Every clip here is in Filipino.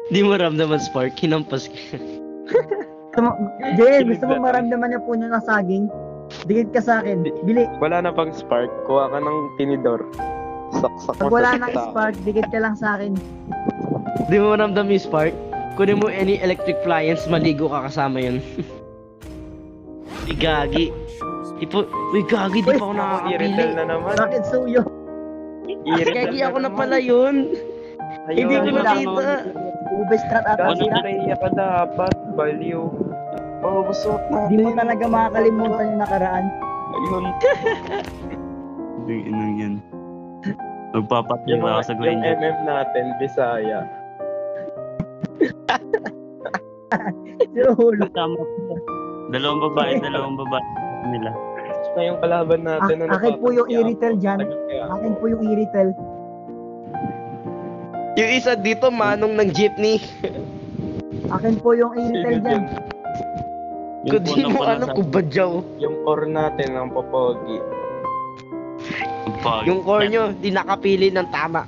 Di mo ramdaman spark, hinampas ka. Jay, gusto mo maramdaman niya puno ng saging? Dikit ka sa akin. Bili. Wala na pang spark, kuha ka ng tinidor. Saksak Pag mo wala sa nang tao. spark, dikit ka lang sa akin. Di mo ramdam yung spark? Kunin mo any electric appliance, maligo ka kasama yun. Uy, gagi. Uy, gagi, di pa ako Iritel nakakabili. na naman. Bakit suyo? Gagi ako na pala yun. Hindi ko Ayun, nakita. Ube strat ata Ano sila. kaya ka dapat, baliw. Oh, gusto natin. Di mo talaga makakalimutan yung nakaraan. Ayun. Inang yan. Yung, Magpapatira ako sa yung grinder. MM natin, Bisaya. Sino hulo? Tama po. Dalawang babae nila. Tsaka yung kalaban natin. Akin po yung Iritel dyan. Akin po yung Iritel. Yung isa dito, manong ng jeepney. Akin po yung Iritel dyan. Kung di mo alam kung badyaw. Yung core natin ng popogi. Yung core nyo, di nakapili ng tama.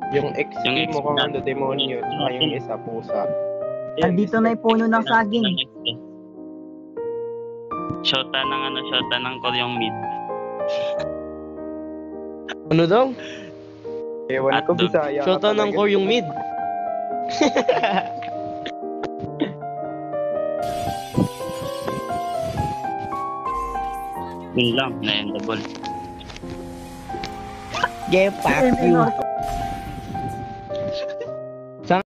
Yung ex Yung ex mukhang na- ano, demonyo. Tsaka yung isa, pusa. Andito na yung puno ng saging. Shota ng koryong mid. Ano daw? Ewan ko, Hotdog. Bisaya. ka Shota ng talaga. core yung mid. Yun lang, na-endable. Yeah, fuck you.